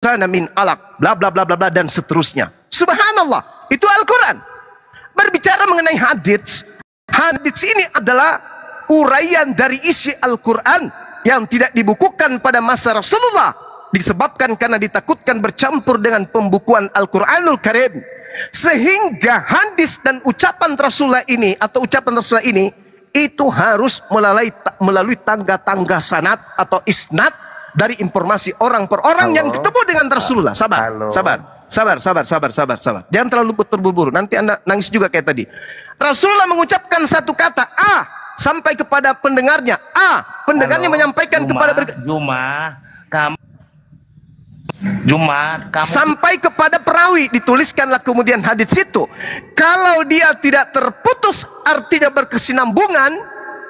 min alaq, bla bla bla bla bla, dan seterusnya. Subhanallah, itu Al-Quran. Berbicara mengenai hadits, hadits ini adalah uraian dari isi Al-Quran yang tidak dibukukan pada masa Rasulullah, disebabkan karena ditakutkan bercampur dengan pembukuan Al-Quranul Karim, sehingga hadis dan ucapan Rasulullah ini atau ucapan Rasulullah ini itu harus melalui tangga-tangga sanad atau isnad dari informasi orang per orang yang ketemu dengan Rasulullah. Sabar. Jangan terlalu terburu-buru, nanti Anda nangis juga kayak tadi. Rasulullah mengucapkan satu kata A sampai kepada pendengarnya, pendengarnya menyampaikan kepada sampai kepada perawi, dituliskanlah kemudian hadits itu. Kalau dia tidak terputus, artinya berkesinambungan,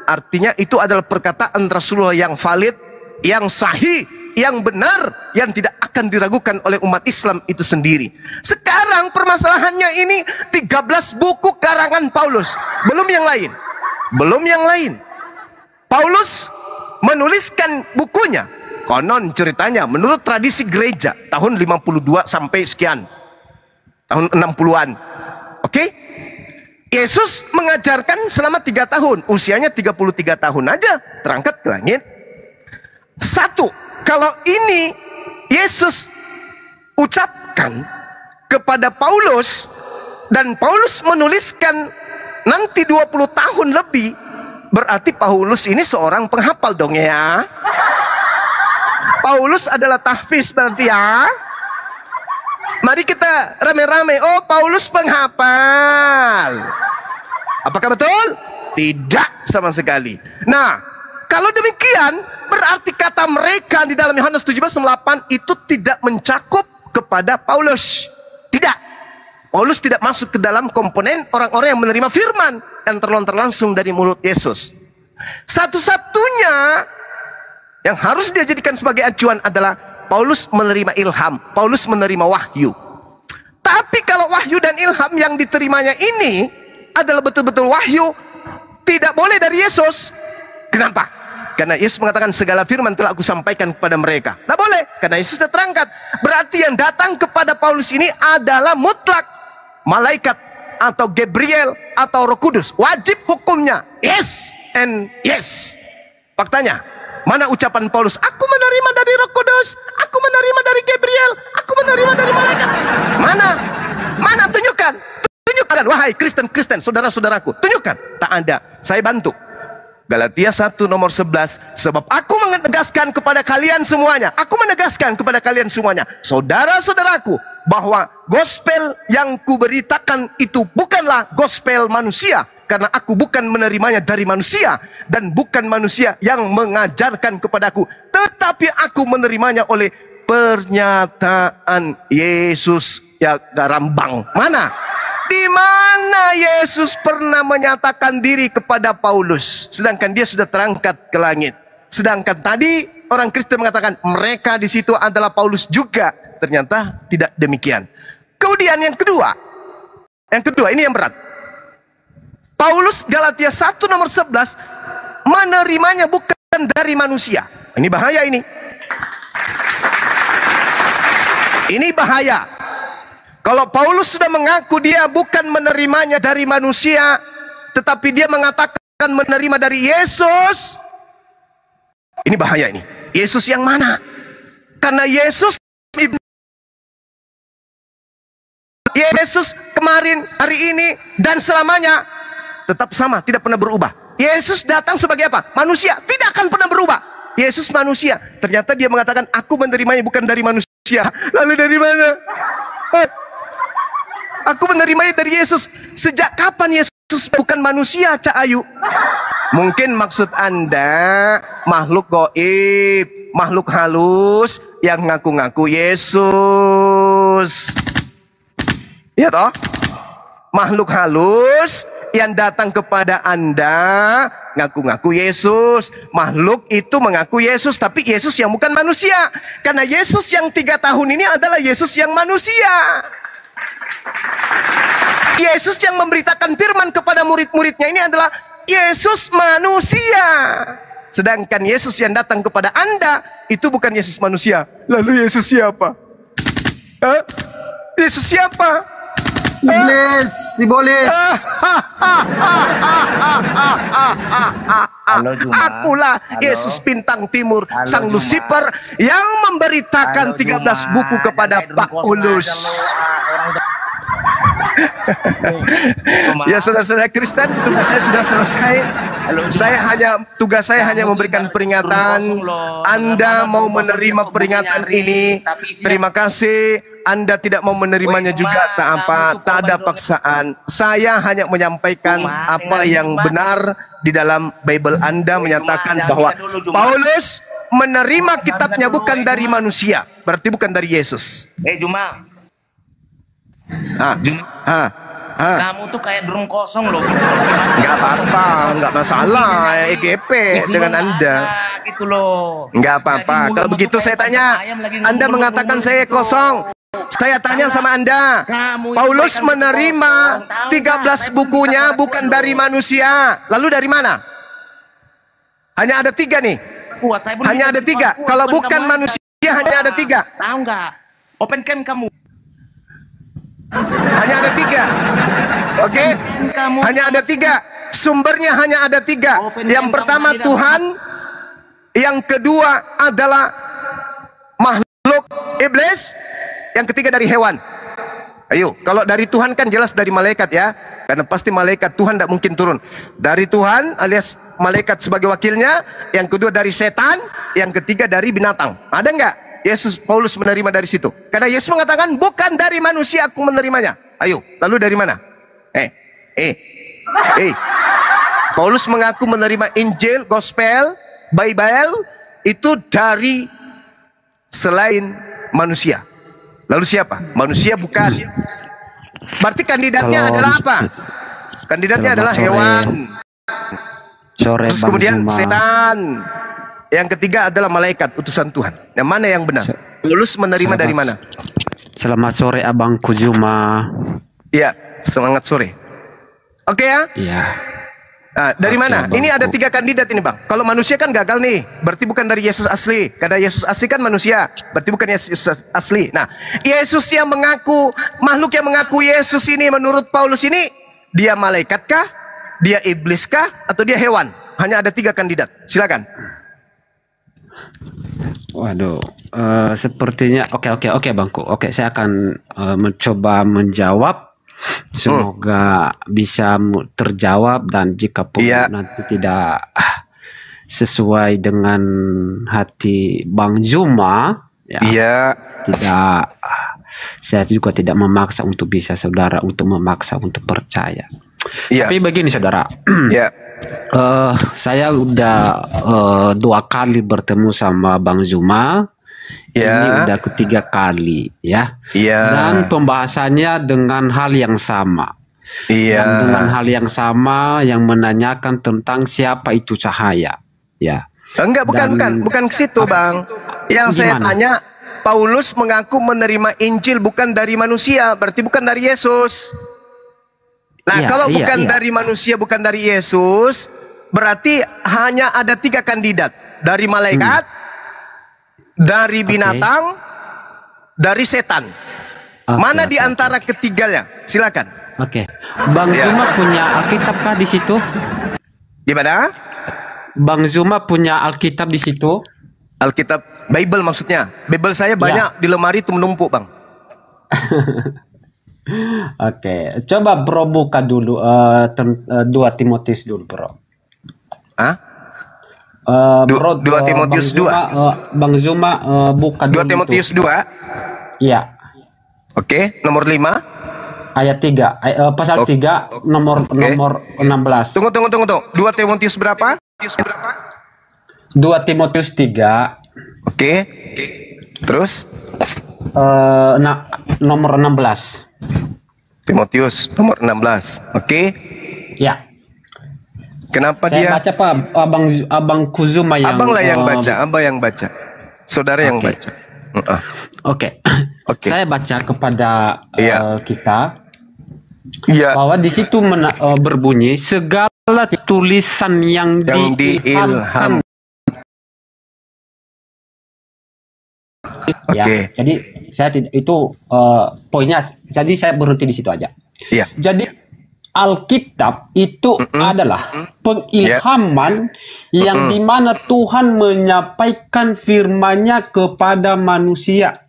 artinya itu adalah perkataan Rasulullah yang valid, yang sahih, yang benar, yang tidak akan diragukan oleh umat Islam itu sendiri. Sekarang permasalahannya ini 13 buku karangan Paulus, belum yang lain. Paulus menuliskan bukunya, konon ceritanya menurut tradisi gereja tahun 52 sampai sekian, tahun 60-an. Oke? Yesus mengajarkan selama 3 tahun, usianya 33 tahun aja terangkat ke langit. Satu, kalau ini Yesus ucapkan kepada Paulus dan Paulus menuliskan nanti 20 tahun lebih, berarti Paulus ini seorang penghafal dong ya. Paulus adalah tahfiz berarti ya. Mari kita rame-rame, oh Paulus penghafal. Apakah betul? Tidak sama sekali. Nah, kalau demikian berarti kata mereka di dalam Yohanes 17:8 itu tidak mencakup kepada Paulus. Tidak. Paulus tidak masuk ke dalam komponen orang-orang yang menerima firman yang terlontar langsung dari mulut Yesus. Satu-satunya yang harus dia jadikan sebagai acuan adalah Paulus menerima ilham, Paulus menerima wahyu. Tapi kalau wahyu dan ilham yang diterimanya ini adalah betul-betul wahyu, tidak boleh dari Yesus. Kenapa? Karena Yesus mengatakan segala firman telah aku sampaikan kepada mereka. Tidak boleh, karena Yesus sudah terangkat. Berarti yang datang kepada Paulus ini adalah mutlak malaikat atau Gabriel atau Roh Kudus. Wajib hukumnya yes and yes. Faktanya, mana ucapan Paulus? Aku menerima dari Roh Kudus, aku menerima dari Gabriel, aku menerima dari malaikat. Mana? Tunjukkan, wahai Kristen, saudara-saudaraku, tunjukkan. Tak ada, saya bantu. Galatia 1 nomor 11, sebab aku menegaskan kepada kalian semuanya, saudara-saudaraku, bahwa gospel yang kuberitakan itu bukanlah gospel manusia, karena aku bukan menerimanya dari manusia, dan bukan manusia yang mengajarkan kepadaku, tetapi aku menerimanya oleh pernyataan Yesus ya Garambang. Mana? Di mana Yesus pernah menyatakan diri kepada Paulus, sedangkan dia sudah terangkat ke langit. Sedangkan tadi orang Kristen mengatakan mereka di situ adalah Paulus juga. Ternyata tidak demikian. Kemudian yang kedua ini yang berat. Paulus Galatia 1 nomor 11 menerimanya bukan dari manusia. Ini bahaya ini. Ini bahaya. Kalau Paulus sudah mengaku dia bukan menerimanya dari manusia, tetapi dia mengatakan menerima dari Yesus, ini bahaya ini. Yesus yang mana? Karena Yesus kemarin, hari ini, dan selamanya tetap sama, tidak pernah berubah. Yesus datang sebagai apa? Manusia, tidak akan pernah berubah. Yesus manusia. Ternyata dia mengatakan aku menerimanya bukan dari manusia. Lalu dari mana? Aku menerimanya dari Yesus. Sejak kapan Yesus bukan manusia, Cak Ayu? Mungkin maksud Anda makhluk gaib, makhluk halus yang ngaku-ngaku Yesus. Ya toh? Makhluk halus yang datang kepada Anda ngaku-ngaku Yesus. Makhluk itu mengaku Yesus, tapi Yesus yang bukan manusia. Karena Yesus yang 3 tahun ini adalah Yesus yang manusia. Yesus yang memberitakan firman kepada murid-muridnya ini adalah Yesus manusia. Sedangkan Yesus yang datang kepada Anda itu bukan Yesus manusia. Lalu Yesus siapa? Hah? Yesus siapa? Iblis, Sibolis. Halo Juma. Akulah Halo. Yesus Bintang Timur, Halo, Sang Juma. Lucifer yang memberitakan Halo, 13 Juma. buku kepada Jangan Pak drum kosong Paulus. aja lu, orang Juma. Ya saudara-saudara Kristen, tugas saya sudah selesai. Halo, Juma. Tugas saya hanya Kamu memberikan tidak peringatan. drum kosong loh. Anda Lama-lama mau drum kosong menerima itu peringatan bukunya ini. Ari, tapi siap. Terima kasih. Anda tidak mau menerimanya Woi, Juma, juga, tak apa, kamu tuh tak ada korban paksaan. Saya hanya menyampaikan Juma, apa dengerin yang Juma. benar di dalam Bible Anda Woi, menyatakan Juma, bahwa jangan dulu, Juma. Paulus menerima kitabnya dulu, bukan dari Juma. manusia, berarti bukan dari Yesus. Juma, Ah, Juma, ah, ah. kamu tuh kayak drum kosong loh. Nggak apa-apa, nggak masalah. EGP dengan Anda. Gitu loh. Nggak apa-apa. Jadi Kalau mulutmu begitu tuh saya kayak tanya, ayam lagi Anda ngomong, mengatakan ngomong saya gitu. kosong. Saya tanya sama Anda, Kamu itu Paulus bukan menerima kosong. Tahu 13 nggak? bukunya Saya pun bukan bisa dari katakan manusia. Lalu dari mana? Hanya ada 3 nih. Kuat, saya pun Hanya bisa ada 3. kuat, Kalau bukan bukan kamu manusia hanya ada 3. Tahu nggak? Open cam kamu. Hanya ada 3. Oke? Kamu. Hanya ada 3. Sumbernya hanya ada 3. Open Yang cam pertama kamu tidak Tuhan. Yang kedua adalah makhluk iblis. Yang ketiga dari hewan. Ayo, kalau dari Tuhan kan jelas dari malaikat ya. Karena pasti malaikat, Tuhan tidak mungkin turun. Dari Tuhan alias malaikat sebagai wakilnya. Yang kedua dari setan. Yang ketiga dari binatang. Ada nggak Yesus Paulus menerima dari situ? Karena Yesus mengatakan bukan dari manusia aku menerimanya. Ayo, lalu dari mana? Paulus mengaku menerima Injil, Gospel, Bible itu dari selain manusia. Lalu siapa? Manusia bukan. Berarti kandidatnya Kalau- adalah apa? Kandidatnya adalah Selamat sore. hewan. Sore Terus Bang kemudian Zuma. setan. Yang ketiga adalah malaikat, utusan Tuhan. Yang mana yang benar? Paulus menerima dari mana? Selamat sore Abangku Zuma. Iya, semangat sore. Oke ya? Iya. Nah, dari Oke, mana? Bang. Ini ada 3 kandidat ini bang. Kalau manusia kan gagal nih, berarti bukan dari Yesus asli. Karena Yesus asli kan manusia, berarti bukan Yesus asli. Nah, Yesus yang mengaku, makhluk yang mengaku Yesus ini menurut Paulus ini, dia malaikat kah? Dia iblis kah? Atau dia hewan? Hanya ada 3 kandidat. Silakan. Waduh. Sepertinya oke Bangku. Oke, saya akan mencoba menjawab. Semoga bisa terjawab, dan jika pun Iya. nanti tidak sesuai dengan hati Bang Zuma, ya Iya. tidak, saya juga tidak memaksa untuk bisa saudara untuk memaksa untuk percaya. Iya. Tapi begini saudara, Iya. saya udah 2 kali bertemu sama Bang Zuma. Ini Iya. udah ketiga kali ya. Iya. Dan pembahasannya dengan hal yang sama. Iya. Dan dengan hal yang sama yang menanyakan tentang siapa itu cahaya. Ya. Enggak, bukan Dan- ke situ bang. Yang saya Gimana? tanya, Paulus mengaku menerima Injil bukan dari manusia, berarti bukan dari Yesus. Nah, Iya, kalau iya, bukan iya. dari manusia, bukan dari Yesus, berarti hanya ada 3 kandidat. Dari malaikat, dari binatang, dari setan. Oke, Mana di oke, antara ketiganya? Silakan. Oke. Bang Ya. Zuma punya Alkitab kah di situ? Gimana? Bang Zuma punya Alkitab di situ? Alkitab, Bible maksudnya. Bible saya banyak di lemari itu menumpuk bang. Oke, coba bro buka dulu 2 Timotius dulu bro. Hah? Bro, 2 Timotius 2. Bang Zuma buka 2 dulu Timotius tuh. 2. Iya, Oke, nomor 5. ayat 3, pasal 3 nomor 16. Tunggu. 2 Timotius berapa? 2 Timotius 3 Oke. Terus nomor 16. Timotius nomor 16. Oke. Ya. Kenapa Saya dia? baca Pak, Abang Kuzuma yang Abang lah yang baca, Abang yang baca. Saudara yang Oke. baca. Oke. Oke. Saya baca kepada Iya. kita Iya. bahwa di situ berbunyi segala tulisan yang Yang diilham. Ya. Oke. Jadi saya tidak itu poinnya. Jadi saya berhenti di situ aja. Iya. Jadi Alkitab itu adalah pengilhaman yang dimana Tuhan menyampaikan firman-Nya kepada manusia.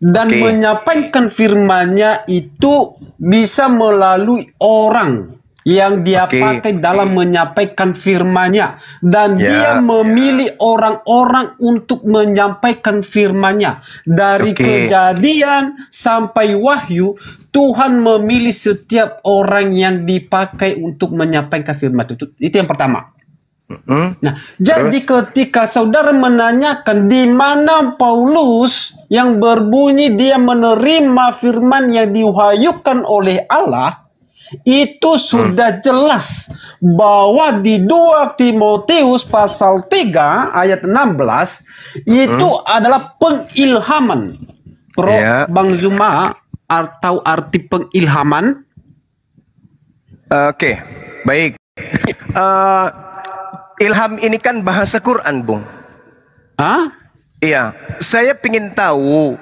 Dan menyampaikan firman-Nya itu bisa melalui orang yang dia pakai dalam menyampaikan firman-Nya. Dan dia memilih orang-orang untuk menyampaikan firman-Nya. Dari Kejadian sampai Wahyu, Tuhan memilih setiap orang yang dipakai untuk menyampaikan firman itu. Itu yang pertama. Nah, jadi ketika saudara menanyakan di mana Paulus yang berbunyi dia menerima firman yang diwahyukan oleh Allah, itu sudah jelas bahwa di 2 Timotius pasal 3 ayat 16 itu adalah pengilhaman. Bang Zuma, atau arti pengilhaman? Oke, baik. Ilham ini kan bahasa Quran, Bung. Hah? Iya, saya ingin tahu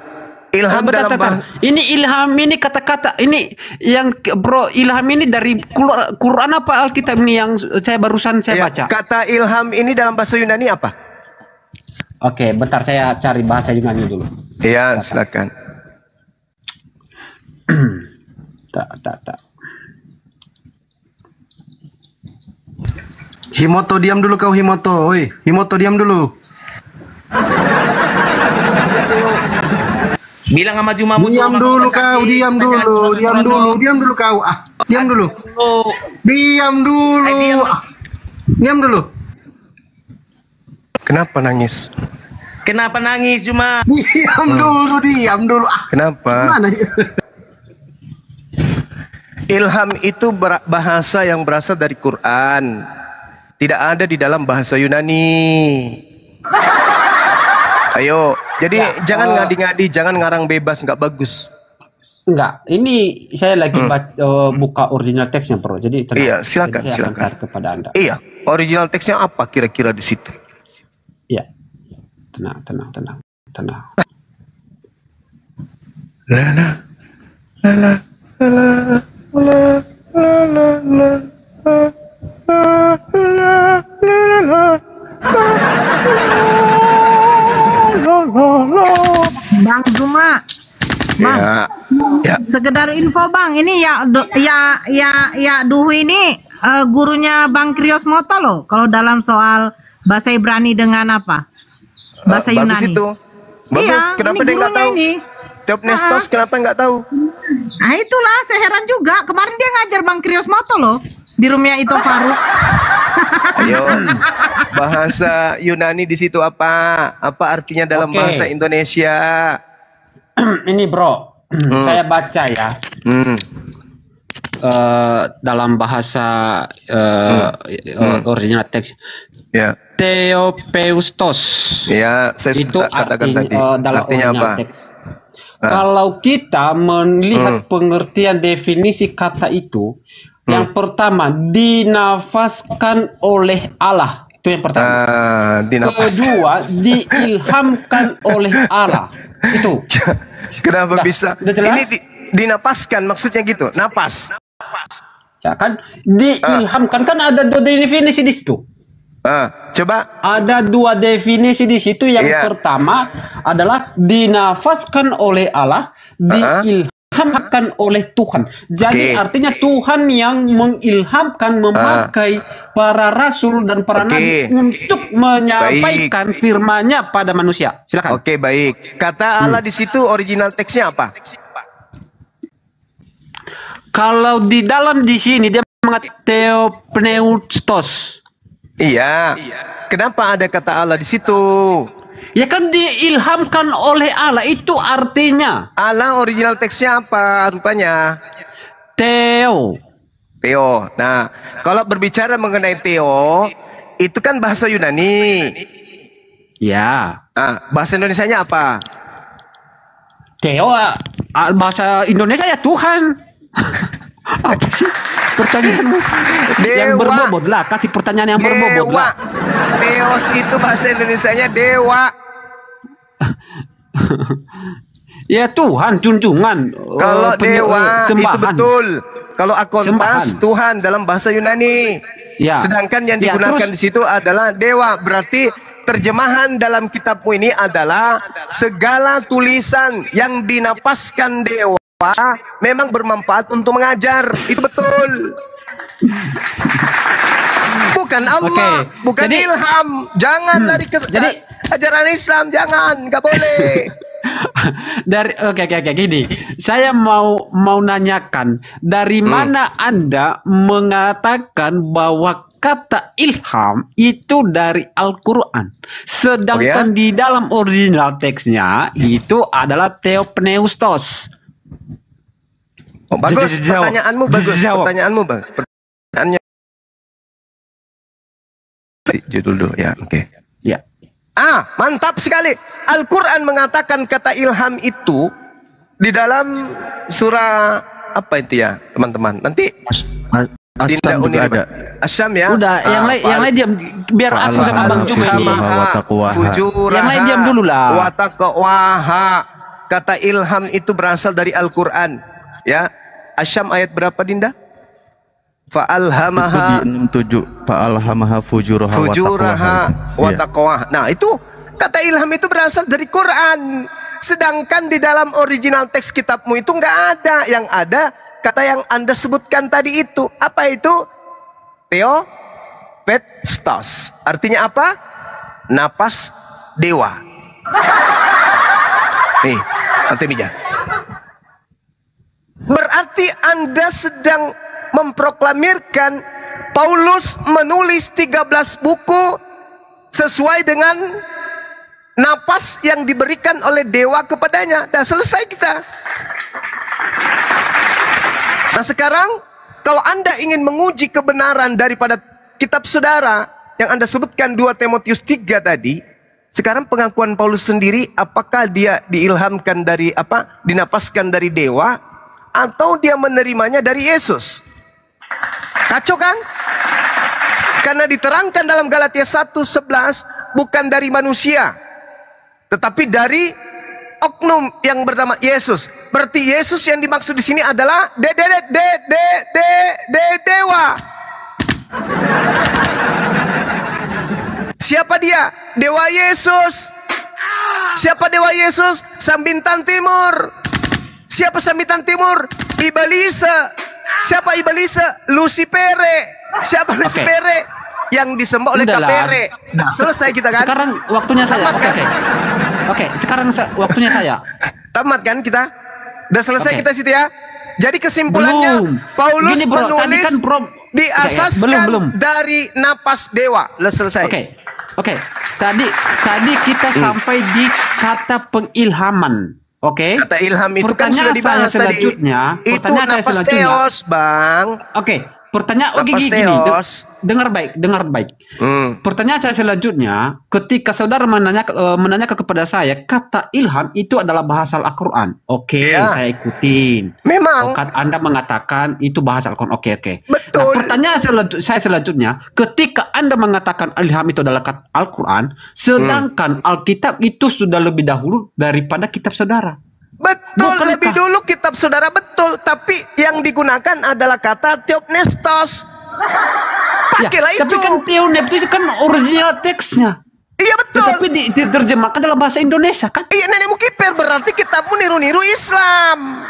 ilham dalam bahasa. Ini ilham ini kata-kata ini yang bro, ilham ini dari Quran apa Alkitab ini yang saya barusan baca? Kata ilham ini dalam bahasa Yunani apa? Oke, bentar saya cari bahasa Yunani dulu. Iya, silakan. Tak. Himoto diam dulu kau Himoto. Oi, Himoto diam dulu. Bilang sama Juma Diam dulu kau, diam dulu kau. Diam dulu. Diam dulu. Kenapa nangis? Kenapa nangis Juma? Diam dulu. Kenapa? Mana? Ilham itu bahasa yang berasal dari Quran. Tidak ada di dalam bahasa Yunani. Ayo, jadi jangan ngadi-ngadi, jangan ngarang bebas, nggak bagus. Enggak, ini saya lagi buka original teksnya, Bro. Jadi tenang. Iya, silakan. Kepada Anda. Iya, original teksnya apa kira-kira di situ? Iya. Tenang. Bang Zuma, Bang, ya. Sekedar info Bang, ini ya Duhu ini gurunya Bang Kriosmoto loh. Kalau dalam soal bahasa Ibrani dengan apa? Bahasa Yunani. Bagus itu. Bagus. Iya, Kenapa ini dia nggak tahu? ini. Theopnestos kenapa nggak tahu? Nah itulah, saya heran juga. Kemarin dia ngajar Bang Kriosmoto loh di rumahnya Ito Faruk. Ayo, bahasa Yunani di situ apa? Apa artinya dalam bahasa Indonesia? Ini Bro, saya baca ya. Dalam bahasa original teks. Ya. Theopeustos. Ya, saya itu katakan tadi. Dalam artinya apa? Teks. Kalau kita melihat pengertian definisi kata itu, yang pertama dinafaskan oleh Allah. Itu yang pertama. Kedua, diilhamkan oleh Allah. Itu. Kenapa bisa? Ini dinapaskan maksudnya gitu. Napas. Ya kan? Diilhamkan kan ada dua definisi di situ. Coba. Ada dua definisi di situ. Yang pertama adalah dinafaskan oleh Allah, diilhamkan oleh Tuhan. Jadi artinya Tuhan yang mengilhamkan, memakai para rasul dan para nabi untuk menyampaikan firman-Nya pada manusia. Silakan. Oke, baik. Kata Allah di situ original teksnya apa? Kalau di dalam di sini dia mengatakan Theopneustos. Iya. Kenapa ada kata Allah di situ? Ya kan diilhamkan oleh Allah, itu artinya. Allah original teksnya apa rupanya? Theo. Nah, kalau berbicara mengenai Theo, itu kan bahasa Yunani. Ya. Bahasa Indonesianya apa? Theo, bahasa Indonesia ya Tuhan. Apa sih pertanyaanmu? Yang berbobot lah, kasih pertanyaan yang berbobot lah. Theos itu bahasa Indonesianya dewa. Ya Tuhan, junjungan. Kalau dewa itu sembahan. betul. Kalau akontas Sembahan. Tuhan dalam bahasa Yunani. Ya. Sedangkan yang Ya, digunakan terus- di situ adalah dewa. Berarti terjemahan dalam kitabmu ini adalah segala tulisan yang dinapaskan dewa memang bermanfaat untuk mengajar. Itu betul. Bukan Allah, Oke. bukan Jadi- ilham. Jangan lari ke ajaran Islam, jangan, nggak boleh. Oke gini. Saya mau nanyakan dari mana Anda mengatakan bahwa kata ilham itu dari Al-Qur'an, sedangkan di dalam original teksnya itu adalah theopneustos. Oh, bagus, Jawab. pertanyaanmu bagus. Jawab. Pertanyaanmu bagus. Pertanyaannya judul dulu ya, oke. Ya. Mantap sekali. Al-Quran mengatakan kata ilham itu di dalam surah apa itu ya, teman-teman? Nanti Dinda Asam juga ada. Asyam ya. Udah, yang lain diam biar aku sama Bang Juma ini. Yang lain diam dulu lah. Wa taqwaha. Kata ilham itu berasal dari Al-Quran. Ya. Asyam ayat berapa, Dinda? Fa'alhamaha Itu di 67. Fa'alhamaha fujuraha wa taqwaha. Nah, itu kata ilham itu berasal dari Quran. Sedangkan di dalam original teks kitabmu itu nggak ada. Yang ada kata yang Anda sebutkan tadi itu. Apa itu? Theopneustos. Artinya apa? Napas dewa. Nih, nanti bija. Berarti Anda sedang memproklamirkan Paulus menulis 13 buku sesuai dengan napas yang diberikan oleh dewa kepadanya. Dan selesai kita. Nah sekarang kalau Anda ingin menguji kebenaran daripada kitab saudara yang Anda sebutkan 2 Timotius 3 tadi, sekarang pengakuan Paulus sendiri apakah dia diilhamkan dari apa? Dinapaskan dari dewa atau dia menerimanya dari Yesus? Kacau kan? Karena diterangkan dalam Galatia 1:11 bukan dari manusia, tetapi dari oknum yang bernama Yesus. Berarti Yesus yang dimaksud di sini adalah dewa. Siapa dia? Dewa Yesus. Siapa dewa Yesus? Sambitan Timur. Siapa Sambitan Timur? Ibalisa. Siapa Ibalisa? Lucifere. Siapa Lucifere? Yang disembah oleh Kapere. Nah, selesai kita kan? Sekarang waktunya saya. Tamat kan? Oke. Sekarang waktunya saya. Tamat kan kita? Udah selesai kita situ ya? Jadi kesimpulannya Belum. Paulus Gini, bro, menulis tadi kan diasaskan belum. dari napas dewa. Udah selesai. Oke. Tadi kita sampai di kata pengilhaman. Oke. Kata ilham itu kan sudah dibahas tadi. Itu napas teos, Bang. Oke. Pertanyaan Napas gini. teos. Dengar baik. Pertanyaan saya selanjutnya, ketika saudara menanyakan kepada saya, kata ilham itu adalah bahasa Al-Quran. Oke, saya ikutin. Memang. Anda mengatakan itu bahasa Al-Quran. Oke. Betul. Nah, pertanyaan saya selanjutnya, ketika Anda mengatakan ilham itu adalah Al-Quran, sedangkan Alkitab itu sudah lebih dahulu daripada kitab saudara. Betul, lebih dulu kitab saudara, betul. Tapi yang digunakan adalah kata theopneustos. Pakailah itu. Tapi kan theopneustos itu kan original teksnya. Iya betul. Tapi diterjemahkan dalam bahasa Indonesia kan? Iya, nenekmu kiper, berarti kitabmu niru-niru Islam.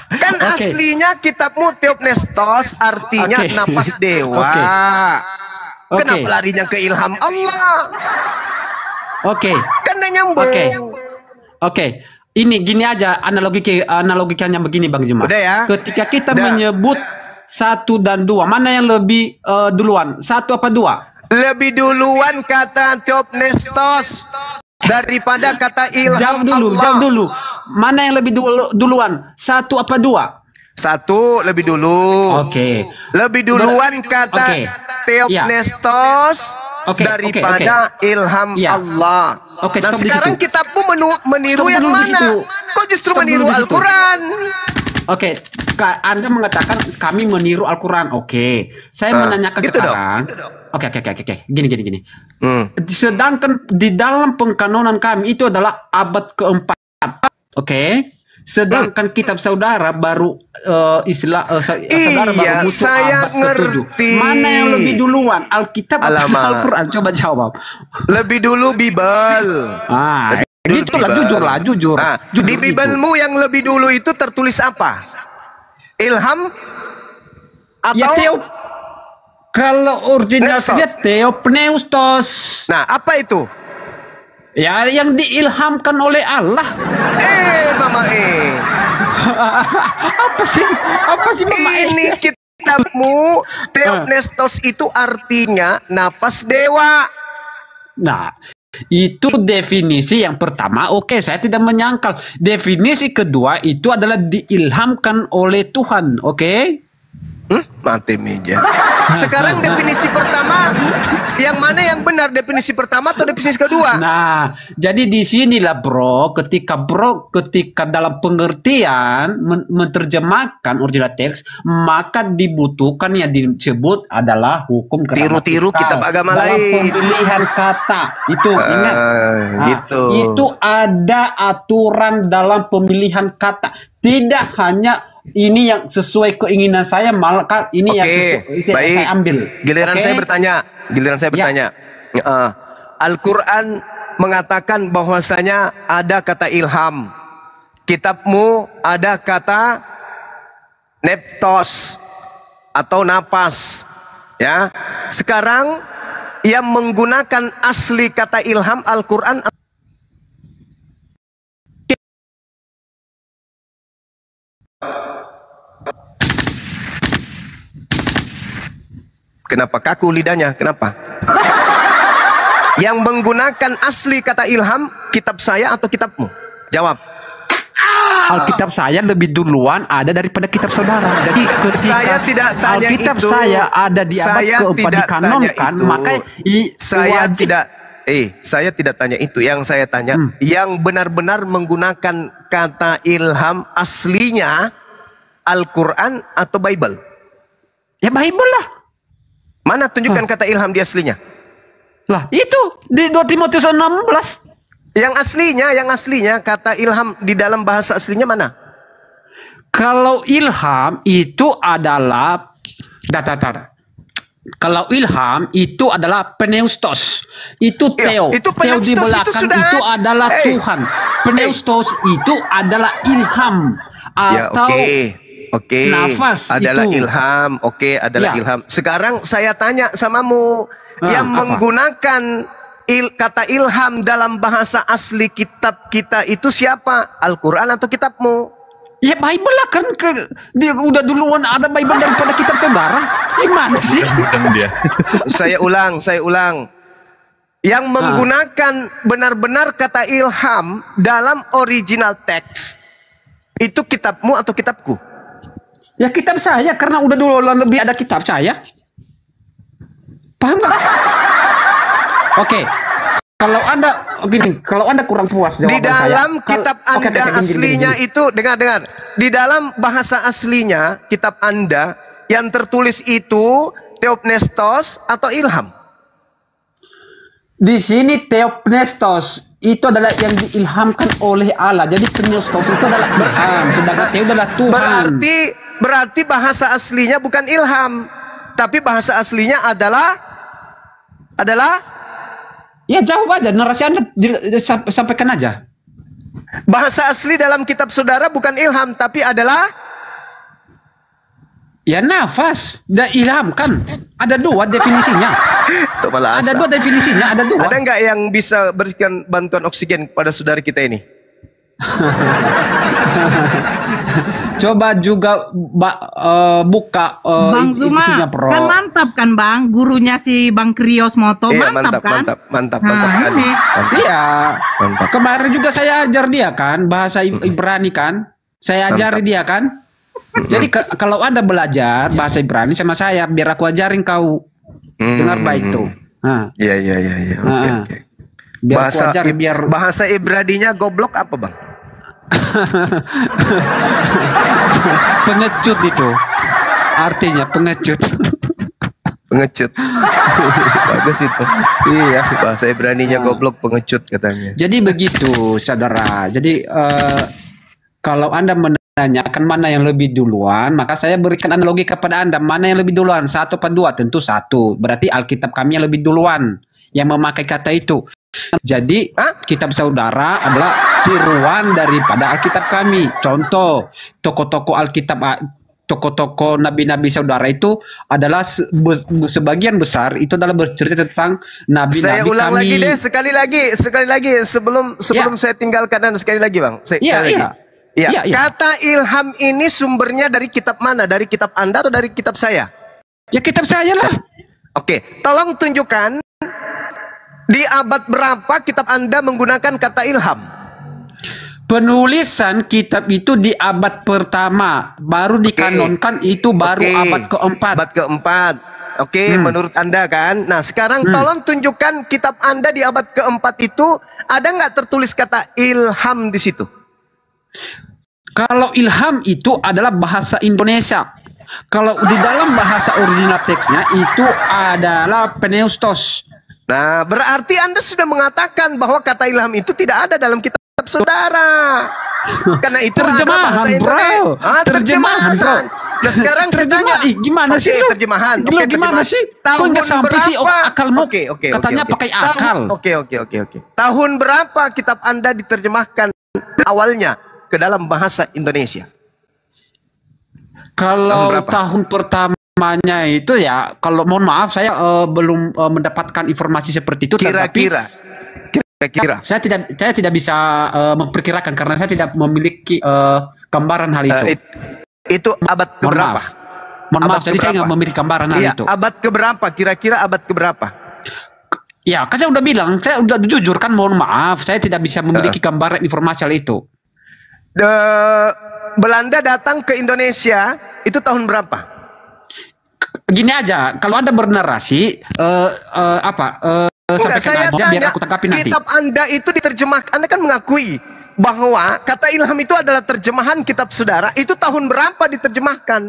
Kan aslinya kitabmu theopneustos, artinya napas dewa. Kenapa larinya ke ilham Allah? Kan dia nyambung. Oke. Ini gini aja analogikanya begini Bang Juma. Udah ya. Ketika kita menyebut 1 dan 2, mana yang lebih duluan? 1 apa 2? Lebih duluan kata theopneustos daripada kata ilham Allah. Jawab dulu. Mana yang lebih duluan? 1 apa 2? 1 lebih dulu. Lebih duluan kata theopneustos daripada ilham Allah. Nah sekarang kitabmu meniru yang mana? Kok justru meniru Al-Quran? Anda mengatakan kami meniru Al-Quran. Oke. Saya menanyakan gitu sekarang. dong. Oke. Gini. Sedangkan di dalam pengkanonan kami itu adalah abad keempat. Oke. Sedangkan kitab saudara baru saudara baru muncul saya abad ngerti. ke-7. Mana yang lebih duluan? Alkitab atau Al-Quran? Coba jawab. Lebih dulu Bible. Itulah jujur. Nah, di Biblemu yang lebih dulu itu tertulis apa? Ilham atau ya, kalau originalnya Theopneustos. Nah, apa itu? Ya, yang diilhamkan oleh Allah. Mama Apa sih Mama Ini kitabmu Theopneustos itu artinya napas dewa. Nah, itu definisi yang pertama. Oke, saya tidak menyangkal. Definisi kedua itu adalah diilhamkan oleh Tuhan. Oke? Mati meja. Sekarang definisi pertama, yang mana yang benar, definisi pertama atau definisi kedua? Nah, jadi di sinilah ketika dalam pengertian menerjemahkan original teks, maka dibutuhkan yang disebut adalah hukum tiru-tiru kitab agama dalam lain. Pemilihan kata itu ingat. Gitu. Itu ada aturan dalam pemilihan kata. Tidak hanya ini yang sesuai keinginan saya, maka ini yang saya ambil. Giliran saya bertanya. Al-Quran mengatakan bahwasanya ada kata ilham. Kitabmu ada kata neptos atau napas. Ya. Sekarang yang menggunakan asli kata ilham Al-Quran. Kenapa kaku lidahnya? Kenapa? Yang menggunakan asli kata ilham, kitab saya atau kitabmu? Jawab. Alkitab saya lebih duluan ada daripada kitab saudara. Jadi ketika saya tidak tanya Alkitab itu. saya ada di abad keempat dikanonkan, maka saya tidak tanya itu. Yang saya tanya, yang benar-benar menggunakan kata ilham aslinya Al-Quran atau Bible? Ya Bible lah. Mana tunjukkan kata ilham di aslinya? Lah itu di 2 Timotius 16. Yang aslinya kata ilham di dalam bahasa aslinya mana? Kalau ilham itu adalah kalau ilham itu adalah pneustos. Itu Theo. Itu Theo di belakang itu adalah Tuhan. Pneustos itu adalah ilham atau Oke, nafas adalah itu. ilham. Oke, adalah ilham. Sekarang saya tanya samamu, yang menggunakan kata ilham dalam bahasa asli kitab kita itu siapa? Al-Quran atau kitabmu? Ya Bible lah kan, dia udah duluan ada Bible daripada kitab saudara. Gimana sih? Saya ulang. Yang menggunakan benar-benar kata ilham dalam original teks itu kitabmu atau kitabku? Ya kitab saya, karena udah duluan lebih ada kitab saya. Paham gak? Oke. Kalau anda kurang puas jawaban di dalam saya, kitab Anda aslinya itu, dengar. Di dalam bahasa aslinya kitab Anda yang tertulis itu Theopneustos atau ilham? Di sini Theopneustos itu adalah yang diilhamkan oleh Allah. Jadi Pneustos itu adalah ilham, sedangkan Theo adalah Tuhan. Berarti bahasa aslinya bukan ilham, tapi bahasa aslinya adalah ya jawab aja, narasi Anda sampaikan aja. Bahasa asli dalam kitab saudara bukan ilham, tapi adalah ya nafas dan ilham kan. Ada 2 definisinya. Ada 2 definisinya, ada 2. Ada nggak yang bisa berikan bantuan oksigen kepada saudara kita ini? Coba juga buka Bang Zuma kan mantap kan Bang, gurunya si Bang Krios Moto. Mantap kan? Mantap. Iya. Kemarin juga saya ajar dia kan bahasa Ibrani kan. Saya ajari dia kan. Jadi kalau Anda belajar bahasa Ibrani sama saya, biar aku ajarin kau. Dengar baik tuh. Iya. Biar aku ajarin, biar bahasa Ibraninya goblok apa Bang? Pengecut itu. Artinya pengecut. Pengecut. Bagus itu. Iya. Bahasa Ibraninya goblok, pengecut katanya. Jadi begitu, saudara. Jadi kalau Anda menanyakan mana yang lebih duluan, maka saya berikan analogi kepada Anda. Mana yang lebih duluan? 1 atau 2? Tentu 1. Berarti Alkitab kami yang lebih duluan yang memakai kata itu. Jadi kitab saudara adalah tiruan daripada Alkitab kami. Contoh, toko-toko Alkitab, toko-toko nabi-nabi saudara itu adalah sebagian besar itu adalah bercerita tentang nabi-nabi kami. Saya ulang lagi deh, sekali lagi sebelum saya tinggalkan dan sekali lagi Bang. Iya. Kata ilham ini sumbernya dari kitab mana? Dari kitab Anda atau dari kitab saya? Ya kitab saya lah. Oke, tolong tunjukkan di abad berapa kitab Anda menggunakan kata ilham? Penulisan kitab itu di abad pertama, baru dikanonkan itu baru abad keempat. Abad keempat. Oke, menurut Anda kan. Nah, sekarang tolong tunjukkan kitab Anda di abad keempat itu ada nggak tertulis kata ilham di situ? Kalau ilham itu adalah bahasa Indonesia. Kalau di dalam bahasa original teksnya itu adalah pneustos. Nah, berarti Anda sudah mengatakan bahwa kata ilham itu tidak ada dalam kitab saudara. Karena itu terjemahan, bahasa Indonesia. Terjemahan, bro. Nah, sekarang saya tanya, gimana sih lu? Terjemahan. Gimana sih? Tahun sampai sih akalmu? Katanya pakai akal. Oke. Tahun berapa kitab Anda diterjemahkan awalnya ke dalam bahasa Indonesia? Kalau tahun pertamanya itu ya, kalau mohon maaf saya belum mendapatkan informasi seperti itu. Kira-kira saya tidak bisa memperkirakan karena saya tidak memiliki gambaran hal itu. Itu abad keberapa? Mohon maaf, jadi saya nggak memiliki gambaran hal itu. Abad keberapa? Kira-kira abad keberapa? Ya, kan saya udah bilang, saya udah jujur kan, mohon maaf, saya tidak bisa memiliki gambaran informasi hal itu. Belanda datang ke Indonesia itu tahun berapa? Gini aja, kalau Anda bernarasi Enggak, saya aja, tanya, biar aku tanggapi nanti. Kitab Anda itu diterjemahkan, Anda kan mengakui bahwa kata ilham itu adalah terjemahan kitab saudara. Itu tahun berapa diterjemahkan?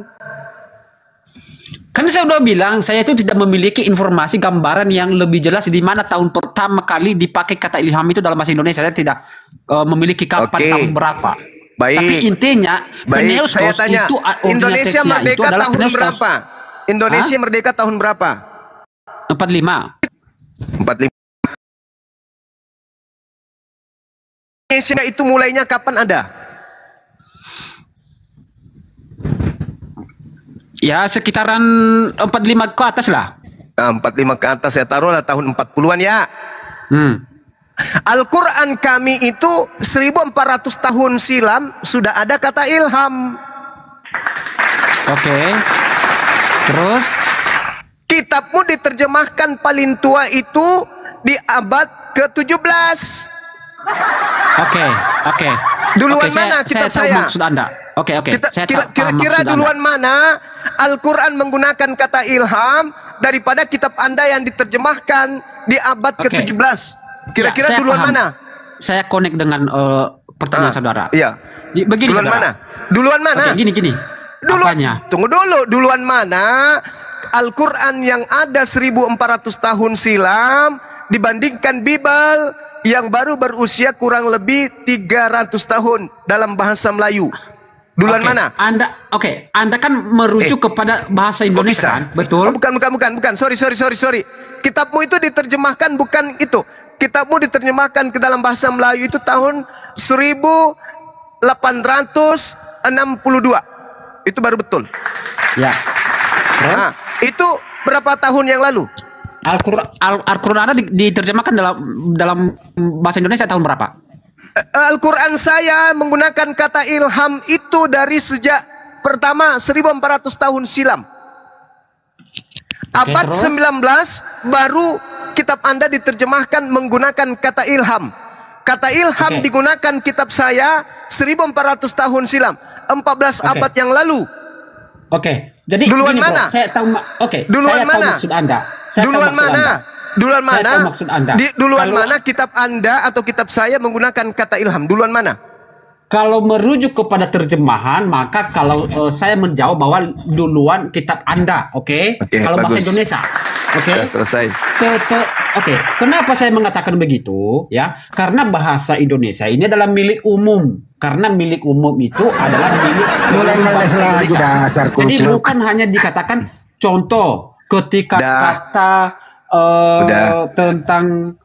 Kan saya udah bilang, saya itu tidak memiliki informasi gambaran yang lebih jelas di mana tahun pertama kali dipakai kata ilham itu dalam bahasa Indonesia. Saya tidak memiliki kapan tahun berapa. Baik. Tapi intinya, saya tanya, itu Indonesia merdeka tahun berapa? Indonesia merdeka tahun berapa? 45. Indonesia itu mulainya kapan ada? Ya sekitaran 45 ke atas lah. 45 ke atas, saya taruhlah tahun 40-an ya. Al-Quran kami itu 1400 tahun silam sudah ada kata ilham. Oke. Terus? Kitabmu diterjemahkan paling tua itu di abad ke-17. Oke. Duluan mana kitab saya? Tahu maksud Anda. Oke. Kira-kira duluan mana Al-Quran menggunakan kata ilham daripada kitab Anda yang diterjemahkan di abad ke-17? Kira-kira duluan mana? Saya connect dengan pertanyaan saudara. Iya. Begini, duluan saudara. Duluan mana? Oke, gini. Tunggu dulu. Duluan mana Al-Quran yang ada 1400 tahun silam dibandingkan Bible yang baru berusia kurang lebih 300 tahun dalam bahasa Melayu. Duluan mana? Anda kan merujuk kepada bahasa Indonesia, kan? Betul? Bukan. Sorry. Kitabmu itu diterjemahkan bukan itu. Kitabmu diterjemahkan ke dalam bahasa Melayu itu tahun 1862. Itu baru betul. Ya. Nah, itu berapa tahun yang lalu? Al-Quran Anda diterjemahkan dalam bahasa Indonesia tahun berapa? Al-Quran saya menggunakan kata ilham itu dari sejak pertama 1400 tahun silam. Abad 19 baru kitab Anda diterjemahkan menggunakan kata ilham. Kata ilham digunakan kitab saya 1400 tahun silam, 14 abad yang lalu. Jadi duluan mana? Saya tahu. Duluan mana? Maksud Anda. Duluan mana kitab Anda atau kitab saya menggunakan kata ilham? Duluan mana? Kalau merujuk kepada terjemahan, maka kalau saya menjawab bahwa duluan kitab Anda, oke? Kalau bahasa Indonesia, oke? Selesai. Oke. Kenapa saya mengatakan begitu? Ya, karena bahasa Indonesia ini adalah milik umum. Karena milik umum itu adalah milik mulai ngeles lagi dasar Jadi kucuk. bukan hanya dikatakan contoh ketika kata tentang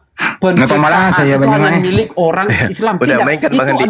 Nggak tahu malah saya pencegahan itu hanya bagaimana. milik orang Islam. Udah Tidak, mainkan itu Bang Andi.